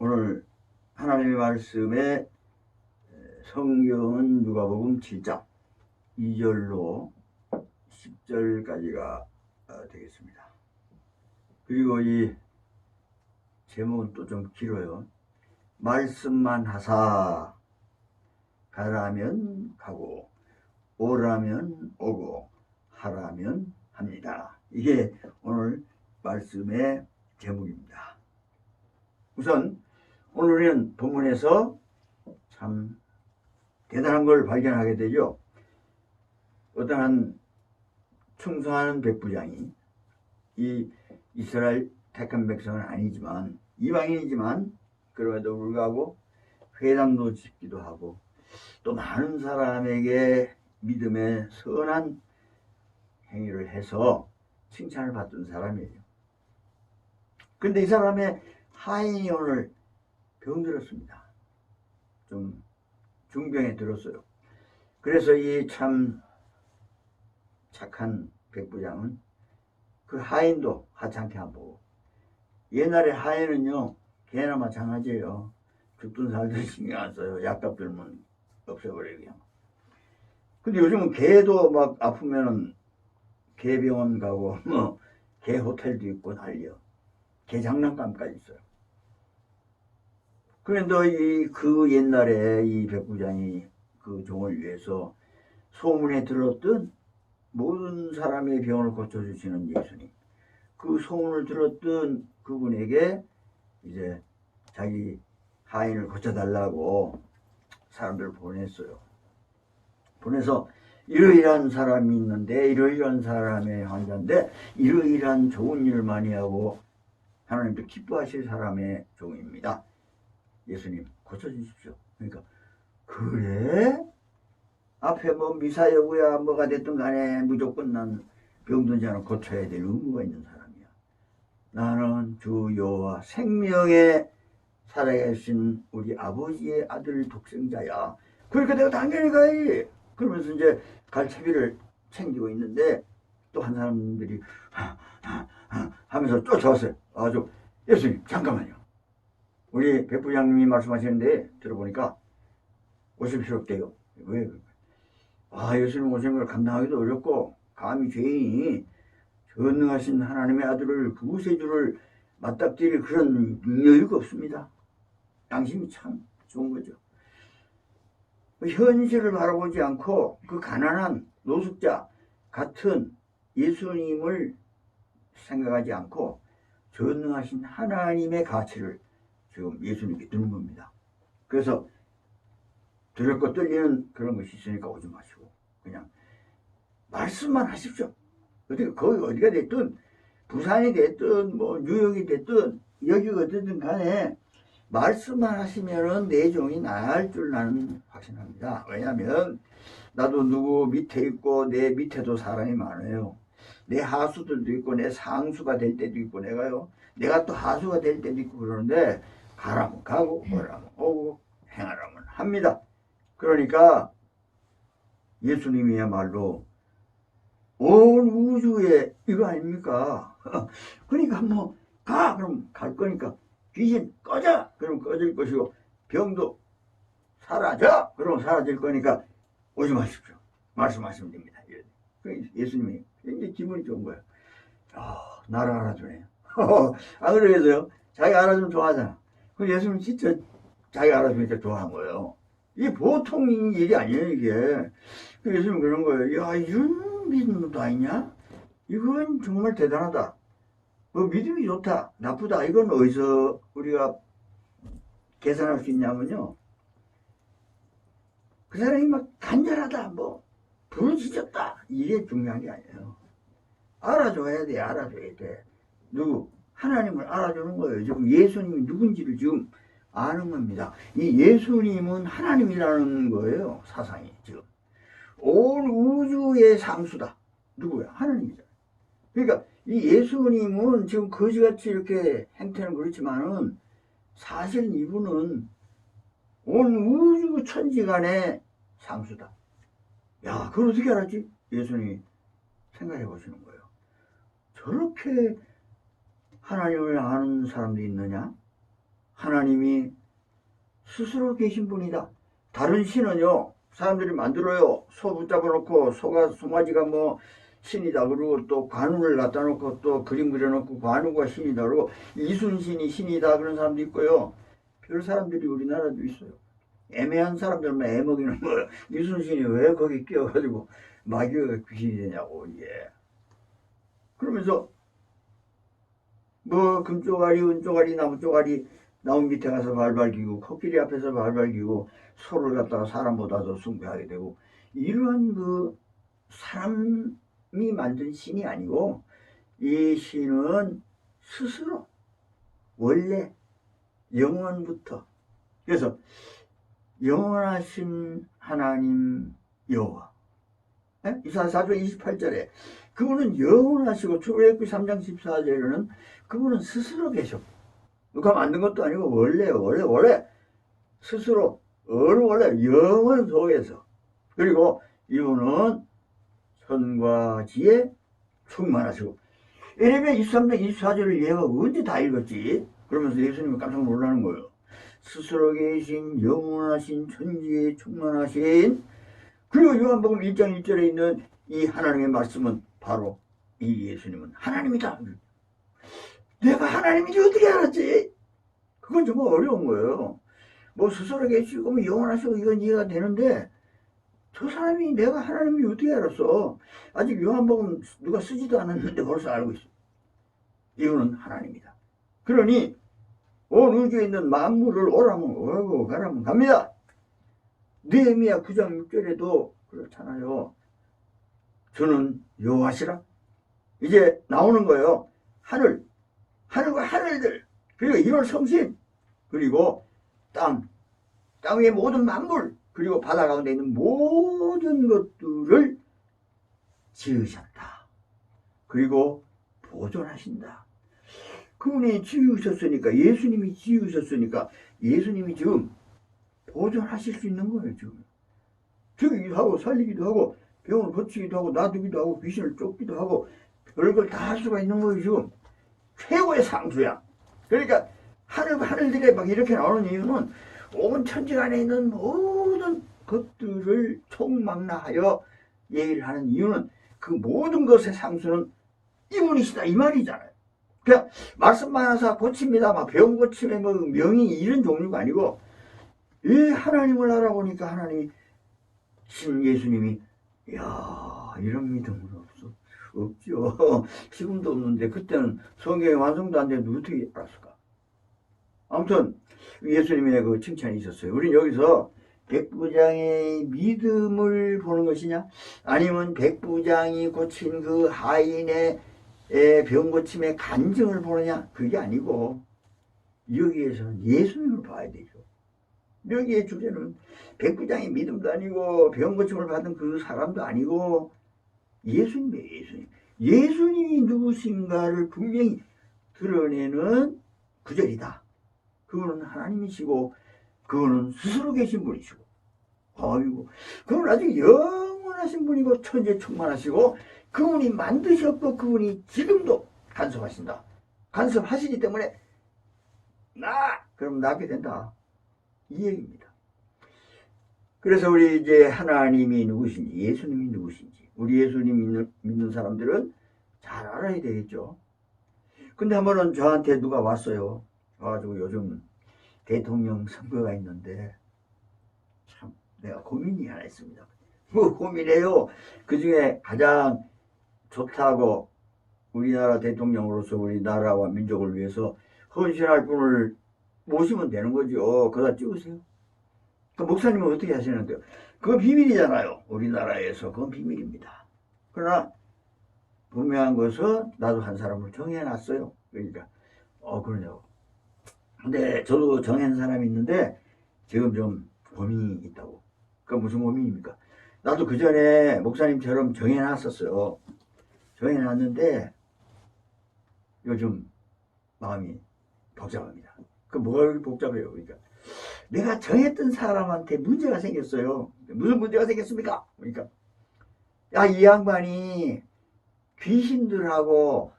오늘 하나님의 말씀에 성경은 누가복음 7장 2절로 10절까지가 되겠습니다. 그리고 이 제목은 또 좀 길어요. 말씀만 하사 가라면 가고 오라면 오고 하라면 합니다. 이게 오늘 말씀의 제목입니다. 우선 오늘 우리는 본문에서 참 대단한 걸 발견하게 되죠. 어떠한 충성하는 백부장이 이 이스라엘 택한 백성은 아니지만 이방인이지만 그럼에도 불구하고 회당도 짓기도 하고 또 많은 사람에게 믿음의 선한 행위를 해서 칭찬을 받던 사람이에요. 그런데 이 사람의 하인이 오늘 병들었습니다. 좀 중병에 들었어요. 그래서 이 참 착한 백부장은 그 하인도 하찮게 안 보고, 옛날에 하인은요 개나 마찬가지예요. 죽든 살든 신경 안 써요. 약값 들면 없애버려요 그냥. 근데 요즘은 개도 막 아프면은 개병원 가고 뭐 개 호텔도 있고 난리요. 개 장난감까지 있어요. 그런데 그 옛날에 이 백부장이 그 종을 위해서 소문에 들었던 모든 사람의 병을 고쳐주시는 예수님, 그 소문을 들었던 그분에게 이제 자기 하인을 고쳐달라고 사람들을 보냈어요. 보내서 이러이러한 사람이 있는데 이러이러한 사람의 환자인데 이러이러한 좋은 일을 많이 하고 하나님도 기뻐하실 사람의 종입니다. 예수님 고쳐주십시오. 그러니까 그래? 앞에 뭐 미사여구야 뭐가 됐든 간에 무조건 난 병든 자는 고쳐야 될 의무가 있는 사람이야. 나는 주 여호와 생명에 살아계신 우리 아버지의 아들 독생자야. 그러니까 내가 당연히 가야지. 그러면서 이제 갈 채비를 챙기고 있는데 또 한 사람들이 하면서 쫓아왔어요. 아주 예수님 잠깐만요. 우리 백부장님이 말씀하시는데 들어보니까 오실 필요 없대요. 왜? 예수님 오신 걸 감당하기도 어렵고 감히 죄인이 전능하신 하나님의 아들을 구세주를 맞닥뜨릴 그런 여유가 없습니다. 양심이 참 좋은 거죠. 현실을 바라보지 않고 그 가난한 노숙자 같은 예수님을 생각하지 않고 전능하신 하나님의 가치를 지금 예수님께 두는 겁니다. 그래서 두렵고 떨리는 그런 것이 있으니까 오지 마시고 그냥 말씀만 하십시오. 거기 어디가 됐든 부산이 됐든 뭐 뉴욕이 됐든 여기가 어쨌든 간에 말씀만 하시면은 내 종이 나을 줄 나는 확신합니다. 왜냐하면 나도 누구 밑에 있고 내 밑에도 사람이 많아요. 내 하수들도 있고 내 상수가 될 때도 있고 내가 또 하수가 될 때도 있고 그러는데 가라면 가고 오라면 오고 행하라면 합니다. 그러니까 예수님이야말로 온 우주에 이거 아닙니까? 그러니까 뭐 가 그럼 갈 거니까 귀신 꺼져 그럼 꺼질 것이고 병도 사라져 그럼 사라질 거니까 오지 마십시오. 말씀하시면 됩니다. 예수님이 굉장히 기분이 좋은 거예요. 나를 알아주네요. 안 그러겠어요? 자기 알아주면 좋아하잖아. 그럼 예수님 진짜 자기 알아주니까 좋아한 거예요. 이게 보통 일이 아니에요 이게. 예수님 그런 거예요. 야 이런 믿음도 아니냐? 이건 정말 대단하다. 믿음이 좋다 나쁘다 이건 어디서 우리가 계산할 수 있냐면요, 그 사람이 막 간절하다 뭐 부르짖었다 이게 중요한 게 아니에요. 알아줘야 돼. 누구? 하나님을 알아주는 거예요. 지금 예수님이 누군지를 지금 아는 겁니다. 이 예수님은 하나님이라는 거예요. 사상이 지금 온 우주의 상수다. 누구야? 하나님이잖아요. 그러니까 이 예수님은 지금 거지같이 이렇게 행태는 그렇지만은 사실 이분은 온 우주 천지간의 상수다. 야, 그걸 어떻게 알았지? 예수님이 생각해 보시는 거예요. 저렇게 하나님을 아는 사람도 있느냐? 하나님이 스스로 계신 분이다. 다른 신은요, 사람들이 만들어요. 소 붙잡아 놓고 송아지가 뭐 신이다 그러고 또 관우를 갖다 놓고 또 그림 그려놓고 관우가 신이다 그러고 이순신이 신이다 그런 사람도 있고요. 별 사람들이 우리나라도 있어요. 애매한 사람들만 애먹이는 거예요. 이순신이 왜 거기 끼어가지고 마귀가 귀신이 되냐고 이게. 그러면서 뭐 금쪼가리 은쪼가리 나무쪼가리 나무 밑에 가서 발발 기고 코끼리 앞에서 발발 기고 소를 갖다가 사람보다 더 숭배하게 되고, 이러한 그 사람이 만든 신이 아니고 이 신은 스스로 원래 영원부터, 그래서 영원하신 하나님 여호와, 이사야 4장 28절에 그분은 영원하시고, 출애굽기 3장 14절에는 그분은 스스로 계셨고, 누가 만든 것도 아니고 원래 스스로 원래 영원 속에서, 그리고 이분은 선과 지혜 충만하시고. 예레미야 23장 24절을 얘가 언제 다 읽었지? 그러면서 예수님이 깜짝 놀라는 거예요. 스스로 계신 영원하신 천지에 충만하신, 그리고 요한복음 1장 1절에 있는 이 하나님의 말씀은 바로 이 예수님은 하나님이다. 내가 하나님인지 어떻게 알았지? 그건 정말 어려운 거예요. 뭐 스스로 계시고 뭐 영원하시고 이건 이해가 되는데, 저 사람이 내가 하나님이 어떻게 알았어? 아직 요한복음 누가 쓰지도 않았는데 벌써 알고 있어. 이거는 하나님이다. 그러니 온 우주에 있는 만물을 오라면 오고 가라면 갑니다. 느헤미야 9장 6절에도 그렇잖아요. 저는 여호와시라. 이제 나오는 거예요. 하늘과 하늘들, 그리고 이런 성신, 그리고 땅 위의 모든 만물, 그리고 바다 가운데 있는 모든 것들을 지으셨다. 그리고 보존하신다. 그분이 지으셨으니까, 예수님이 지으셨으니까 예수님이 지금 보존하실 수 있는 거예요. 지금 죽이기도 하고 살리기도 하고 병을 고치기도 하고 놔두기도 하고 귀신을 쫓기도 하고 별걸 다 할 수가 있는 거예요. 지금 최고의 상수야. 그러니까 하늘들에 막 이렇게 나오는 이유는 온 천지간에 있는 모든 것들을 총망라하여 얘기를 하는 이유는, 그 모든 것의 상수는 이분이시다 이 말이잖아요. 그냥 말씀만 하사 고칩니다, 막 병 고침에 뭐 명의 이런 종류가 아니고, 이 하나님을 알아보니까 하나님이, 신 예수님이, 이야, 이런 믿음은 없죠. 지금도 없는데 그때는 성경이 완성도 안 되는데 어떻게 알았을까? 아무튼 예수님의 그 칭찬이 있었어요. 우린 여기서 백부장의 믿음을 보는 것이냐, 아니면 백부장이 고친 그 하인의 병 고침의 간증을 보느냐, 그게 아니고 여기에서는 예수님을 봐야 되죠. 여기의 주제는 백부장의 믿음도 아니고 병 고침을 받은 그 사람도 아니고 예수님이에요. 예수님이 누구신가를 분명히 드러내는 구절이다. 그분은 하나님이시고 그분은 스스로 계신 분이시고, 아이고, 그분은 아주 영원하신 분이고 천지에 충만하시고, 그분이 만드셨고 그분이 지금도 간섭하신다. 간섭하시기 때문에 그럼 낫게 된다, 이 얘기입니다. 그래서 우리 이제 하나님이 누구신지, 예수님이 누구신지, 우리 예수님 믿는 사람들은 잘 알아야 되겠죠. 근데 한 번은 저한테 누가 왔어요. 와가지고 요즘 대통령 선거가 있는데 참 내가 고민이 하나 있습니다. 뭐 고민해요. 그 중에 가장 좋다고, 우리나라 대통령으로서 우리나라와 민족을 위해서 헌신할 분을 모시면 되는 거죠. 그다 찍으세요. 그 목사님은 어떻게 하시는데요? 그건 비밀이잖아요. 우리나라에서 그건 비밀입니다. 그러나 분명한 것은 나도 한 사람을 정해놨어요. 그러니까 그러냐고. 근데 저도 정해놓은 사람이 있는데 지금 좀 고민이 있다고. 그 무슨 고민입니까? 나도 그 전에 목사님처럼 정해놨었어요. 정해놨는데 요즘 마음이 복잡합니다. 그 뭐가 복잡해요? 그러니까 내가 정했던 사람한테 문제가 생겼어요. 무슨 문제가 생겼습니까? 그러니까 야, 이 양반이 귀신들하고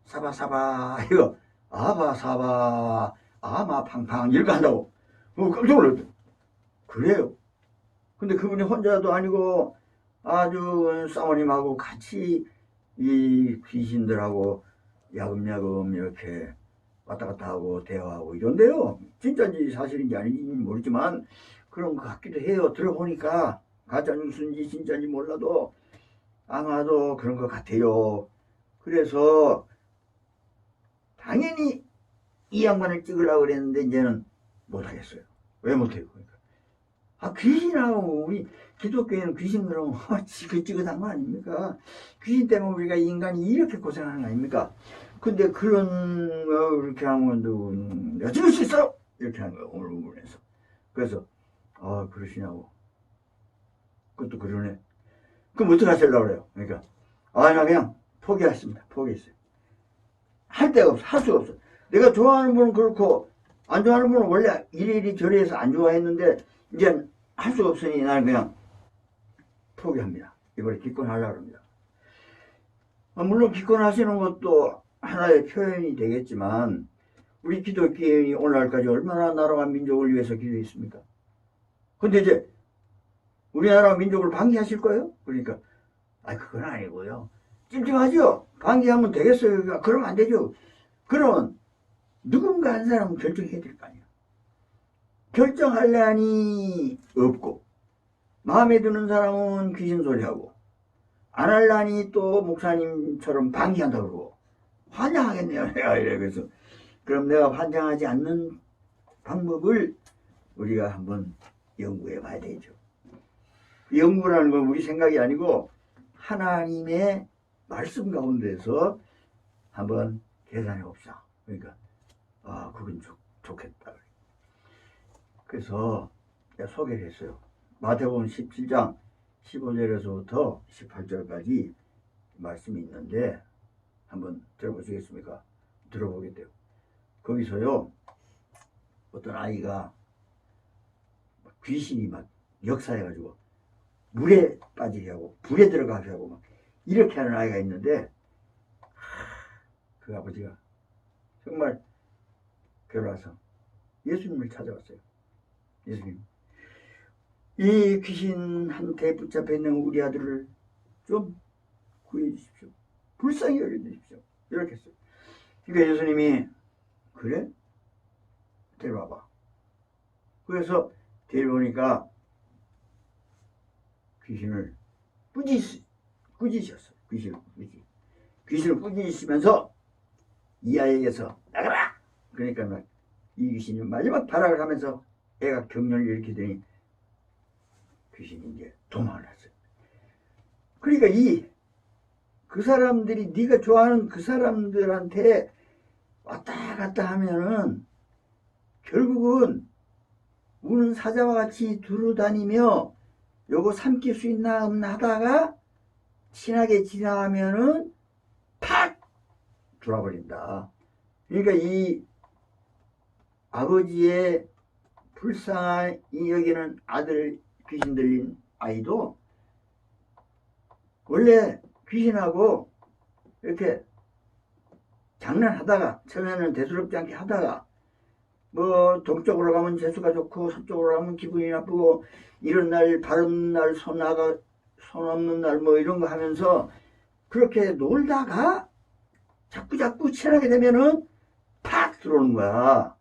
사바사바 이거 아바사바 막 팡팡 이렇게 한다고. 깜짝 놀랐대. 그래요. 근데 그분이 혼자도 아니고 아주 사모님하고 같이 이 귀신들하고 야금야금 이렇게 왔다 갔다 하고 대화하고 이런데요. 진짜인지 사실인지 아닌지 모르지만 그런 것 같기도 해요. 들어보니까 가짜뉴스인지 진짜인지 몰라도 아마도 그런 것 같아요. 그래서 당연히 이 양반을 찍으려고 그랬는데 이제는 못하겠어요. 왜 못해요? 그러니까. 귀신하고 우리 기독교에는 귀신 그러면 지긋지긋한 거 아닙니까? 귀신 때문에 우리가 인간이 이렇게 고생하는 거 아닙니까? 근데 그런 거 이렇게 하면 내가 찍을 수 있어! 이렇게 하는 거예요. 오늘 부분에서. 그래서 그러시냐고. 그것도 그러네. 그럼 어떻게 하시려고 그래요? 그러니까 나 그냥 포기했습니다. 포기했어요. 할 데가 없어. 할 수가 없어. 내가 좋아하는 분은 그렇고 안 좋아하는 분은 원래 이리이리 저리해서 안 좋아했는데 이제 할 수가 없으니 나는 그냥 포기합니다. 이번에 기권하려고 합니다. 물론 기권하시는 것도 하나의 표현이 되겠지만 우리 기독교인이 오늘날까지 얼마나 나라와 민족을 위해서 기도했습니까? 근데 이제 우리나라 민족을 방기하실 거예요? 그러니까 그건 아니고요. 찜찜하죠? 방기하면 되겠어요? 그러면 안 되죠. 그러면 누군가 한 사람은 결정해야 될 거 아니에요. 결정하려니 없고 마음에 드는 사람은 귀신 소리하고 안 하려니 또 목사님처럼 방기한다고 그러고 환장하겠네요. 내가 이래. 그래서 그럼 내가 환장하지 않는 방법을 우리가 한번 연구해 봐야 되죠. 연구라는 건 우리 생각이 아니고 하나님의 말씀 가운데서 한번 계산해 봅시다. 그러니까 그건 좋겠다. 그래서 내가 소개를 했어요. 마태복음 17장 15절에서부터 18절까지 말씀이 있는데 한번 들어보시겠습니까? 들어보겠대요. 거기서요 어떤 아이가 귀신이 막 역사해가지고 물에 빠지게 하고 불에 들어가게 하고 막 이렇게 하는 아이가 있는데 그 아버지가 정말 괴로워서 예수님을 찾아왔어요. 예수님, 이 귀신한테 붙잡혀 있는 우리 아들을 좀 구해 주십시오. 불쌍히 여겨 주십시오. 이렇게 했어요. 그러니까 예수님이 그래? 데려와봐. 그래서 데려오니까 귀신을 꾸짖으셨어요. 귀신을 꾸짖으시면서 이 아이에게서 나가라! 그러니까 이 귀신이 마지막 발악을 하면서 애가 경련을 일으키더니 귀신이 이제 도망을 했어요. 그러니까 그 사람들이 네가 좋아하는 그 사람들한테 왔다 갔다 하면은 결국은 우는 사자와 같이 두루다니며 요거 삼킬 수 있나 없나 하다가 친하게 지나가면은 팍 돌아버린다. 그러니까 이 아버지의 불쌍히 여기는 아들 귀신 들린 아이도 원래 귀신하고 이렇게 장난하다가 처음에는 대수롭지 않게 하다가 뭐 동쪽으로 가면 재수가 좋고 서쪽으로 가면 기분이 나쁘고 이런 날 바른 날 손 없는 날 뭐 이런 거 하면서 그렇게 놀다가 자꾸 친하게 되면은 팍 들어오는 거야.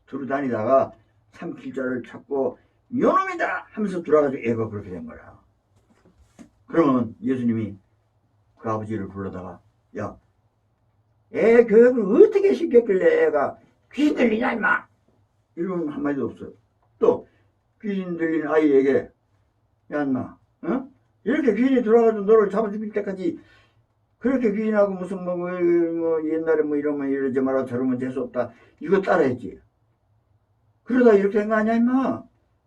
두루다니다가 삼킬자를 찾고 요놈이다 하면서 돌아가지고 애가 그렇게 된 거야. 그러면 예수님이 그 아버지를 불러다가 애 교육을 어떻게 시켰길래 애가 귀신 들리냐 임마 이런 한마디도 없어요. 또 귀신 들린 아이에게 야 임마 이렇게 귀신이 들어가서 너를 잡아 죽일 때까지 그렇게 귀신하고 무슨 뭐 옛날에 뭐 이러면 이러지 마라 저러면 재수없다 이거 따라했지. 그러다 이렇게 된 거 아니야 임마.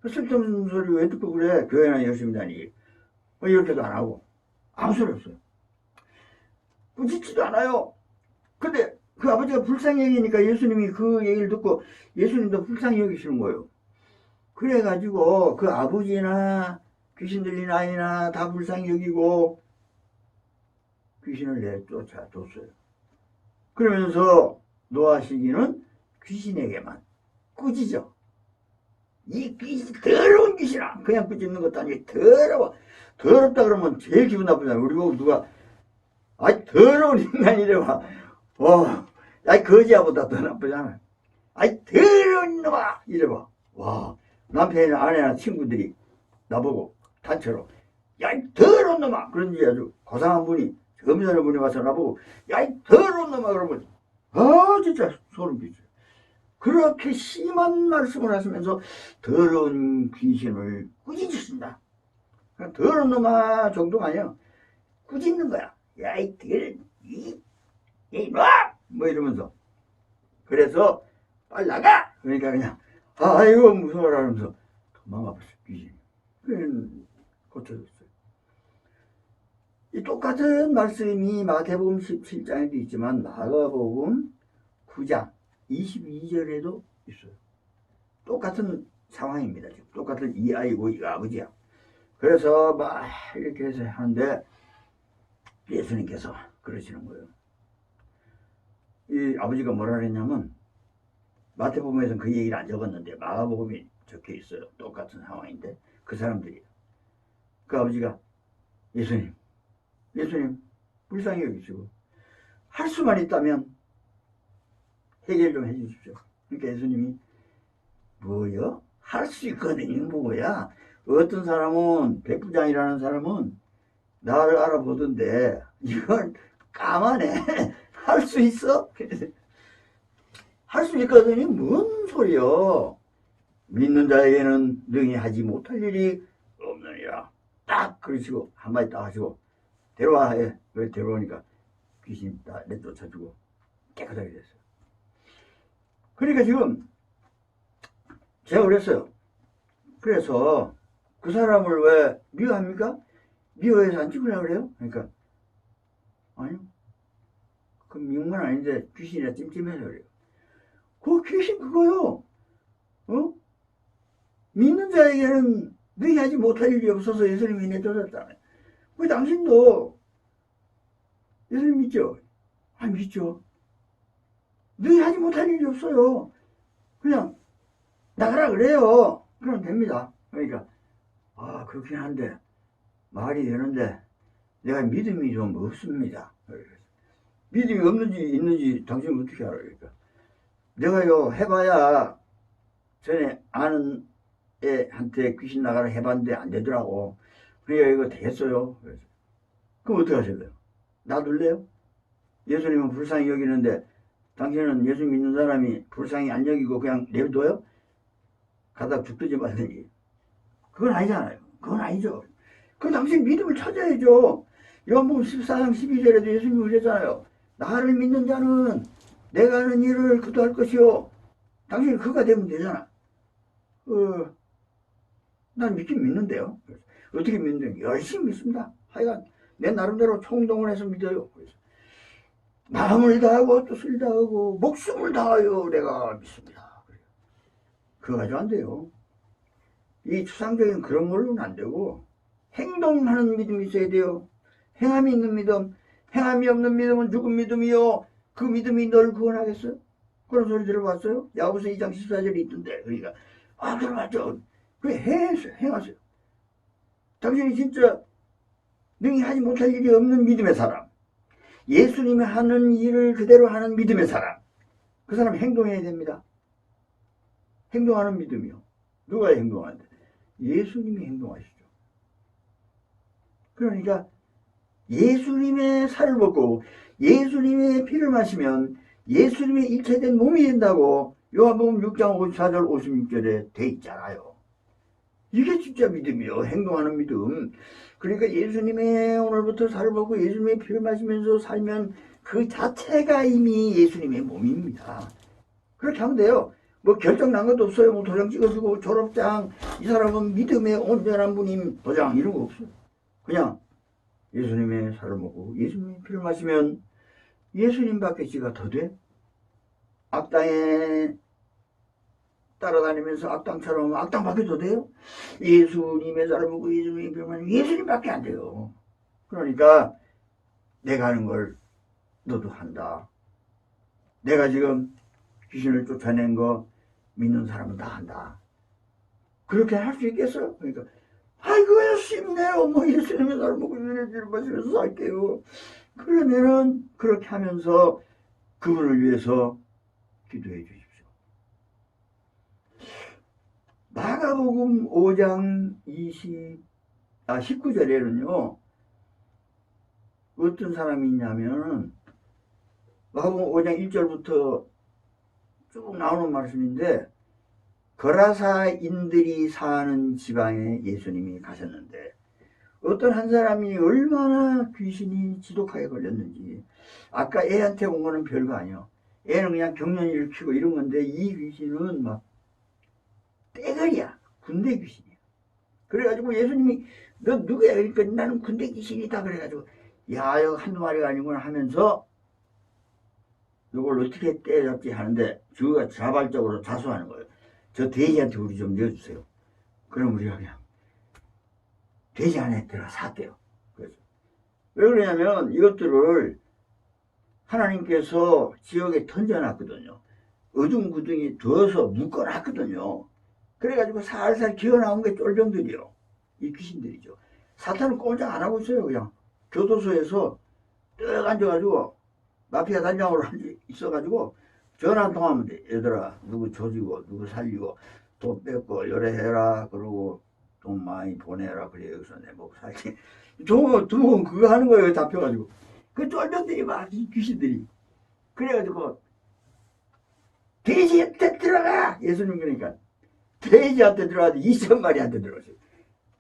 쓸데없는 소리 왜 듣고 그래. 교회나 열심히 다니기 이렇게도 안 하고 아무 소리 없어요. 꾸짖지도 않아요. 근데 그 아버지가 불쌍히 여기니까 예수님이 그 얘기를 듣고 예수님도 불쌍히 여기시는 거예요. 그래가지고 그 아버지나 귀신 들린 아이나 다 불쌍히 여기고 귀신을 내쫓아줬어요. 그러면서 노하시기는 귀신에게만 꾸짖어. 이 귀신, 더러운 귀신아. 그냥 꾸짖는 것도 아니고 더러워. 더럽다 그러면 제일 기분 나쁘잖아. 우리 보고 누가 아이 더러운 인간이래봐. 아이 거지야보다 더 나쁘잖아. 아이 더러운 놈아 이래봐. 와, 남편이나 아내나 친구들이 나보고 단체로 야이 더러운 놈아 그런지 아주 고상한 분이 검사하는 분이 와서 나보고 야이 더러운 놈아 그러면 진짜 소름 끼쳐. 그렇게 심한 말씀을 하시면서 더러운 귀신을 꾸짖으신다. 더러운 놈아 정도가 아니야. 꾸짖는 거야. 야이 놔! 뭐 이러면서. 그래서 빨리 나가! 그러니까 그냥 아이고 무서워라 하면서 도망가버렸어 귀신이. 그냥 고쳐줬어요. 이 똑같은 말씀이 마태복음 17장에도 있지만 마가복음 9장 22절에도 있어요. 똑같은 상황입니다. 지금 똑같은 이 아이고 이 아버지야. 그래서 막 이렇게 해서 하는데 예수님께서 그러시는 거예요. 이 아버지가 뭐라 그랬냐면 마태복음에서는 그 얘기를 안 적었는데 마가복음이 적혀 있어요. 똑같은 상황인데 그 사람들이 그 아버지가 예수님 불쌍히 여기시고 할 수만 있다면 해결 좀 해주십시오. 그러니까 예수님이 뭐요? 할 수 있거든요. 뭐야? 어떤 사람은 백부장이라는 사람은 나를 알아보던데 이건 까마네. 할 수 있어? 할 수 있거든요. 뭔 소리요? 믿는 자에게는 능히 하지 못할 일이 없느니라. 딱 그러시고 한마디 딱 하시고 데려와 해. 왜 데려오니까 귀신이 다 내쫓아주고 깨끗하게 됐어요. 그러니까 지금 제가 그랬어요. 그래서 그 사람을 왜 미워합니까? 미워해서 안 죽으려고 그래요? 그러니까 아니요. 그 미운 건 아닌데 귀신이라 찜찜해서 그래요. 그 귀신 그거요. 믿는 자에게는 너희 하지 못할 일이 없어서 예수님이 내쫓았잖아요. 왜 당신도 예수님 믿죠? 안 믿죠? 너희 하지 못할 일이 없어요. 그냥 나가라 그래요. 그러면 됩니다. 그러니까 그렇긴 한데 말이 되는데 내가 믿음이 좀 없습니다. 믿음이 없는지 있는지 당신은 어떻게 알아요? 그러니까 내가요 해봐야 전에 아는 애한테 귀신 나가라 해봤는데 안 되더라고. 그러니까 이거 되겠어요? 그래서 그럼 어떻게 하실래요? 놔둘래요? 예수님은 불쌍히 여기는데 당신은 예수 믿는 사람이 불쌍히 안 여기고 그냥 내버려둬요? 가다 죽든지 말든지. 그건 아니잖아요. 그건 아니죠. 그럼 당신 믿음을 찾아야죠. 요한복음 14장 12절에도 예수님이 그랬잖아요. 나를 믿는 자는 내가 하는 일을 그도 할 것이요. 당신이 그가 되면 되잖아. 난 믿긴 믿는데요. 어떻게 믿는데요? 열심히 믿습니다. 하여간 내 나름대로 총동원해서 믿어요. 그래서 마음을 다하고 뜻을 다하고 목숨을 다하여 내가 믿습니다. 그거 가지고 안 돼요. 이 추상적인 그런 걸로는 안 되고 행동하는 믿음이 있어야 돼요. 행함이 있는 믿음, 행함이 없는 믿음은 죽은 믿음이요. 그 믿음이 널 구원하겠어요? 그런 소리 들어봤어요? 야고보서 2장 14절에 있던데. 그러니까 들어봤죠. 그래 행하세요. 당신이 진짜 능히 하지 못할 일이 없는 믿음의 사람, 예수님이 하는 일을 그대로 하는 믿음의 사람, 그 사람 행동해야 됩니다. 행동하는 믿음이요. 누가 행동하는데? 예수님이 행동하시죠. 그러니까 예수님의 살을 먹고 예수님의 피를 마시면 예수님의 일체된 몸이 된다고 요한복음 6장 54절 56절에 돼 있잖아요. 이게 진짜 믿음이요. 행동하는 믿음. 그러니까 예수님의 오늘부터 살을 먹고 예수님의 피를 마시면서 살면 그 자체가 이미 예수님의 몸입니다. 그렇게 하면 돼요. 뭐 결정 난 것도 없어요. 뭐 도장 찍어주고 졸업장, 이 사람은 믿음의 온전한 분임 도장 이런 거 없어요. 그냥 예수님의 살을 먹고 예수님의 피를 마시면 예수님밖에 지가 더 돼? 악당에 따라다니면서 악당처럼 악당밖에 더 돼요? 예수님의 살을 먹고 예수님의 피를 마시면 예수님밖에 안 돼요. 그러니까 내가 하는 걸 너도 한다. 내가 지금 귀신을 쫓아낸 거 믿는 사람은 다 한다. 그렇게 할 수 있겠어요? 그러니까 아이고야 쉽네요. 뭐 예수님의 날 먹고 은혜를 마시면서 살게요. 그러면은 그렇게 하면서 그분을 위해서 기도해 주십시오. 마가복음 5장 19절에는요 어떤 사람이 있냐면 마가복음 5장 1절부터 쭉 나오는 말씀인데 거라사인들이 사는 지방에 예수님이 가셨는데 어떤 한 사람이 얼마나 귀신이 지독하게 걸렸는지 아까 애한테 온 거는 별거 아니야. 애는 그냥 경련 일으키고 이런 건데 이 귀신은 막 떼거리야. 군대 귀신이야. 그래가지고 예수님이 너 누구야? 그러니까 나는 군대 귀신이다. 그래가지고 야 이거 한두 마리가 아니구나 하면서 이걸 어떻게 떼잡지 하는데 주가 자발적으로 자수하는 거예요. 저 돼지한테 우리 좀 넣어주세요. 그럼 우리가 그냥 돼지 안에 들어가 살게요. 그래서 왜 그러냐면 이것들을 하나님께서 지역에 던져놨거든요. 어둥구둥이 두어서 묶어놨거든요. 그래가지고 살살 기어나온 게 쫄병들이요. 이 귀신들이죠. 사탄은 꼼짝 안 하고 있어요. 그냥 교도소에서 뜩 앉아가지고 마피아 단장으로 있어가지고 전화 한 통하면 돼. 얘들아 누구 조지고 누구 살리고 돈 뺏고 열애해라. 그러고 돈 많이 보내라. 그래 여기서 내 목 살지. 두번 그거 하는 거예요. 잡혀가지고. 그 쫄병들이 막 이 귀신들이. 그래가지고 돼지한테 들어가. 예수님 그러니까 돼지한테 들어가서 2,000마리한테 들어갔어요.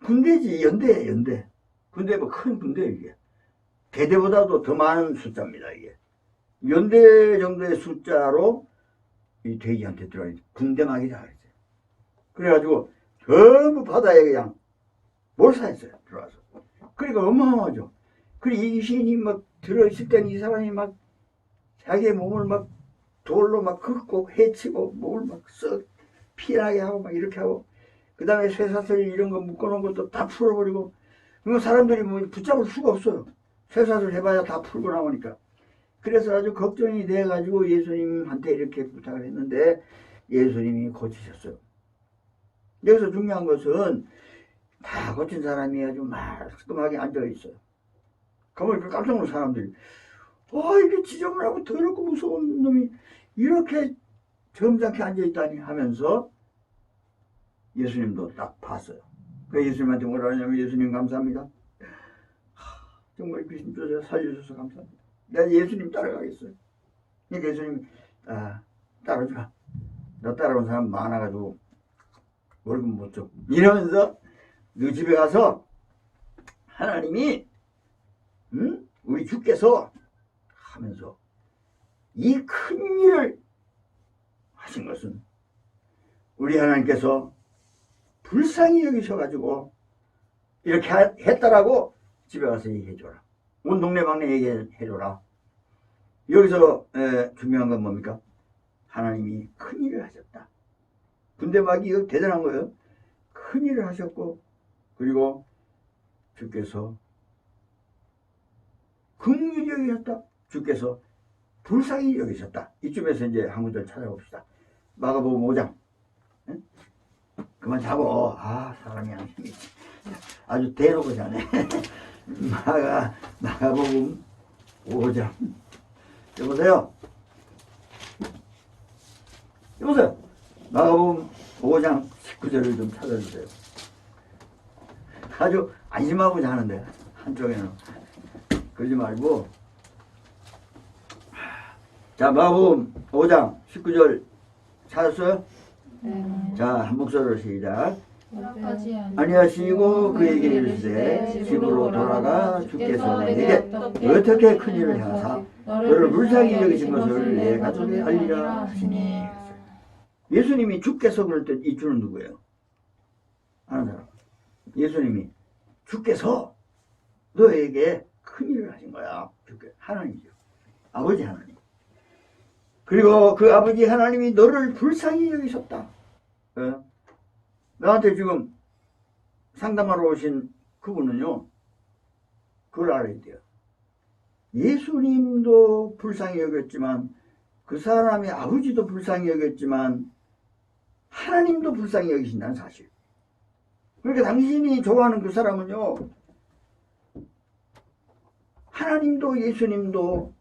군대지 연대에 연대. 군대 뭐 큰 군대 이게. 대대보다도 더 많은 숫자입니다 이게. 연대 정도의 숫자로 이 돼지한테 들어가니 군대막이라 그랬어요. 그래가지고 전부 바다에 그냥 몰사했어요. 들어와서. 그러니까 어마어마하죠. 그리고 이 귀신이 막 들어있을 때는 이 사람이 막 자기의 몸을 막 돌로 막 긋고 해치고 몸을 막 썩 피나게 하고 막 이렇게 하고 그 다음에 쇠사슬 이런 거 묶어놓은 것도 다 풀어버리고 뭐 사람들이 뭐 붙잡을 수가 없어요. 쇠사슬 해봐야 다 풀고 나오니까. 그래서 아주 걱정이 돼가지고 예수님한테 이렇게 부탁을 했는데 예수님이 고치셨어요. 여기서 중요한 것은 다 고친 사람이 아주 말끔하게 앉아있어요. 그러면 깜짝 놀란 사람들이 이게 지저분하고 더럽고 무서운 놈이 이렇게 점잖게 앉아있다니 하면서 예수님도 딱 봤어요. 그 예수님한테 뭐라 하냐면 예수님 감사합니다. 정말 귀신 쫓아 살려주셔서 감사합니다. 내가 예수님 따라가겠어요. 그러니까 예수님 따라주라. 너 따라온 사람 많아가지고 월급 못 줘. 이러면서 너 집에 가서 하나님이 우리 주께서 하면서 이 큰 일을 하신 것은 우리 하나님께서 불쌍히 여기셔가지고 이렇게 했다라고 집에 가서 얘기해줘라. 온 동네방네 얘기해줘라. 여기서 중요한 건 뭡니까? 하나님이 큰 일을 하셨다. 군대막이 이거 대단한 거예요. 큰 일을 하셨고 그리고 주께서 긍휼히 여기셨다. 주께서 불쌍히 여기셨다. 이쯤에서 이제 한 구절 찾아봅시다. 마가복음 5장. 응? 그만 자고. 사람이 안 힘이 아주 대놓고 자네. 마가복음 5장. 여보세요? 여보세요? 마가복음 5장 19절을 좀 찾아주세요. 아주 안심하고 자는데 한쪽에는 그러지 말고. 자, 마가복음 5장 19절 찾았어요? 네. 자, 한 목소리로 시작. 아니하시고 그에게 이르시되 집으로 돌아가 주께서 내게 어떻게 큰 일을 행하사 너를 불쌍히 여기신 것을 내 가족에 알리라 하시니. 예수님이 주께서 그럴 때 이 주는 누구예요? 아는 사람. 예수님이 주께서 너에게 큰 일을 하신 거야. 주께 하나님이죠. 아버지 하나님. 그리고 그 아버지 하나님이 너를 불쌍히 여기셨다. 나한테 지금 상담하러 오신 그분은요, 그걸 알아야 돼요. 예수님도 불쌍히 여겼지만 그 사람의 아버지도 불쌍히 여겼지만 하나님도 불쌍히 여기신다는 사실. 그러니까 당신이 좋아하는 그 사람은요, 하나님도 예수님도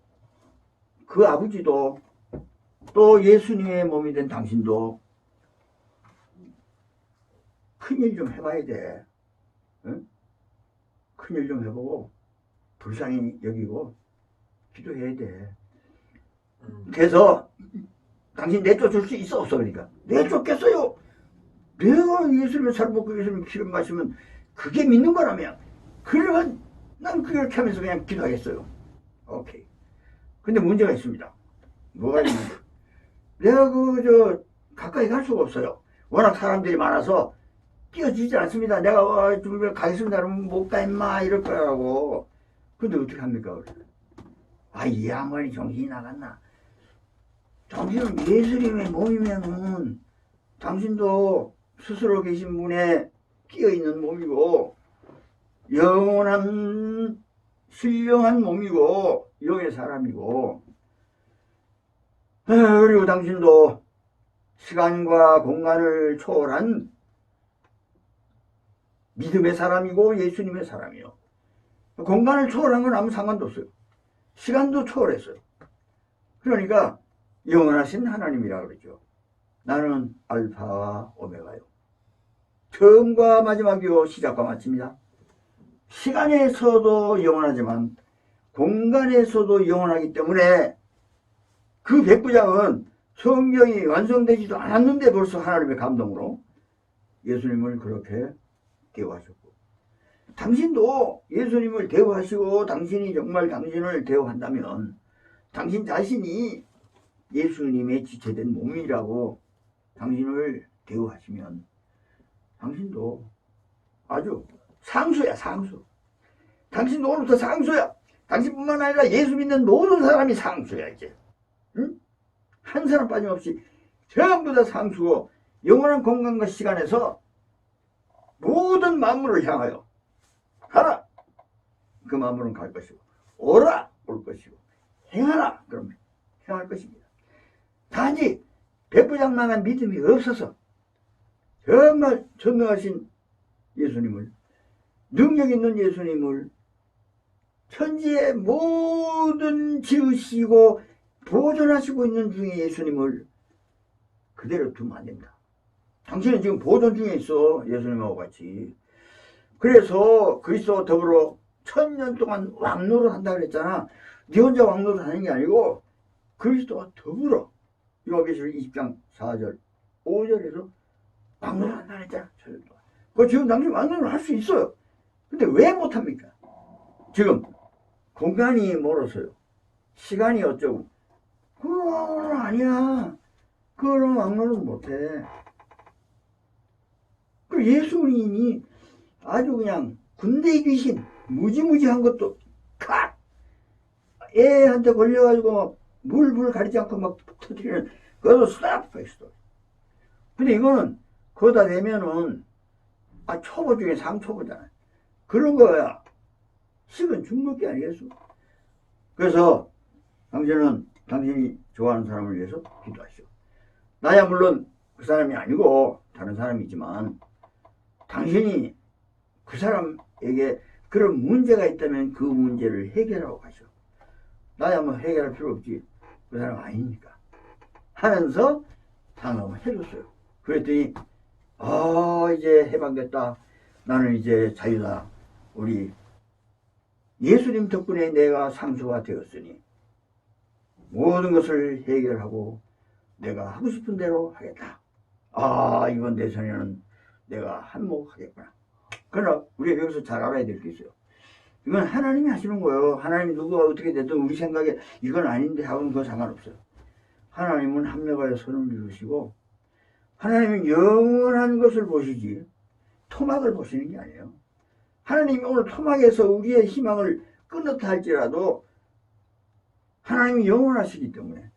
그 아버지도 또 예수님의 몸이 된 당신도 큰일 좀 해봐야 돼. 응? 큰일 좀 해보고 불쌍히 여기고 기도해야 돼. 그래서 당신 내쫓을 수 있어 없어? 그러니까 내쫓겠어요. 내가 예수님의 살을 먹고 예수님 피를 마시면 그게 믿는 거라면 그러면 난 그렇게 하면서 그냥 기도하겠어요. 오케이. 근데 문제가 있습니다. 뭐가 있는데 내가 가까이 갈 수가 없어요. 워낙 사람들이 많아서 끼어지지 않습니다. 내가 좀 가겠습니다. 그러면 못 가 임마 이럴 거라고. 근데 어떻게 합니까? 이 양반이 정신이 나갔나? 당신은 예수님의 몸이면은 당신도 스스로 계신 분에 끼어있는 몸이고 영원한 신령한 몸이고 영의 사람이고 그리고 당신도 시간과 공간을 초월한 믿음의 사람이고 예수님의 사람이요. 공간을 초월한 건 아무 상관도 없어요. 시간도 초월했어요. 그러니까 영원하신 하나님이라 그러죠. 나는 알파와 오메가요. 처음과 마지막이요 시작과 마침이다. 시간에서도 영원하지만 공간에서도 영원하기 때문에 그 백부장은 성경이 완성되지도 않았는데 벌써 하나님의 감동으로 예수님을 그렇게 대우하셨고 당신도 예수님을 대우하시고 당신이 정말 당신을 대우한다면 당신 자신이 예수님의 지체된 몸이라고 당신을 대우하시면 당신도 아주 상수야 상수. 당신도 오늘부터 상수야. 당신뿐만 아니라 예수 믿는 모든 사람이 상수야 이제. 응? 한 사람 빠짐없이 전부 다 상수고 영원한 공간과 시간에서 모든 만물을 향하여 가라 그 만물은 갈 것이고 오라 올 것이고 행하라 그러면 행할 것입니다. 단지 백부장만한 믿음이 없어서 정말 전능하신 예수님을 능력 있는 예수님을 천지의 모든 지으시고 보존하시고 있는 중에 예수님을 그대로 두면 안 됩니다. 당신은 지금 보존 중에 있어 예수님하고 같이. 그래서 그리스도와 더불어 1000년 동안 왕노릇 한다 그랬잖아. 네 혼자 왕노릇 하는 게 아니고 그리스도와 더불어 요한계시록 20장 4절 5절에서 왕노릇 한다 그랬잖아. 그 지금 당신 왕노릇 할 수 있어요. 근데 왜 못합니까? 지금 공간이 멀어서요. 시간이 어쩌고. 그런 왕노릇 아니야. 그런 왕노릇 못해. 그 예수님이 아주 그냥 군대 귀신 무지무지한 것도 칵 애한테 걸려가지고 물불 가리지 않고 막 터뜨리는 그것도 스탑 했어. 근데 이거는 거기다 대면은 초보 중에 상초보잖아. 그런 거야. 식은 죽먹기 아니겠어? 그래서 당신은 당신이 좋아하는 사람을 위해서 기도하시오. 나야 물론 그 사람이 아니고 다른 사람이지만 당신이 그 사람에게 그런 문제가 있다면 그 문제를 해결하고 가시오. 나야 뭐 해결할 필요 없지. 그 사람 아니니까. 하면서 상담을 해줬어요. 그랬더니 이제 해방됐다. 나는 이제 자유다. 우리 예수님 덕분에 내가 상수가 되었으니 모든 것을 해결하고 내가 하고 싶은 대로 하겠다. 이번 대선에는 내가 한몫하겠구나. 그러나 우리가 여기서 잘 알아야 될 게 있어요. 이건 하나님이 하시는 거예요. 하나님이 누구가 어떻게 됐든 우리 생각에 이건 아닌데 하고는 그거 상관없어요. 하나님은 합력하여 선을 이루시고 하나님은 영원한 것을 보시지 토막을 보시는 게 아니에요. 하나님이 오늘 토막에서 우리의 희망을 끊었다 할지라도 하나님이 영원하시기 때문에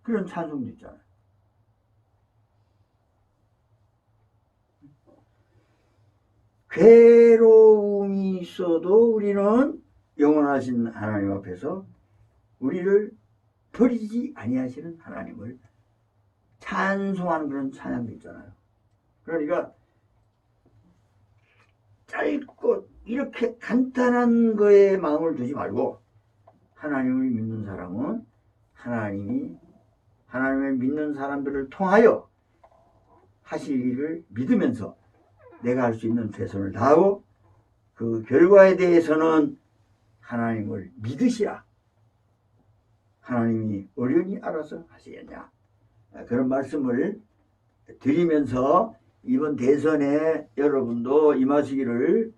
그런 찬송도 있잖아요. 괴로움이 있어도 우리는 영원하신 하나님 앞에서 우리를 버리지 아니하시는 하나님을 찬송하는 그런 찬양도 있잖아요. 그러니까 짧고 이렇게 간단한 거에 마음을 두지 말고 하나님을 믿는 사람은 하나님을 믿는 사람들을 통하여 하실 일을 믿으면서 내가 할 수 있는 최선을 다하고 그 결과에 대해서는 하나님을 믿으시라. 하나님이 어련히 알아서 하시겠냐. 그런 말씀을 드리면서 이번 대선에 여러분도 임하시기를,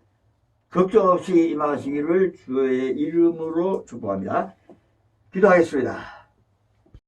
걱정 없이 임하시기를 주의 이름으로 축복합니다. 기도하겠습니다.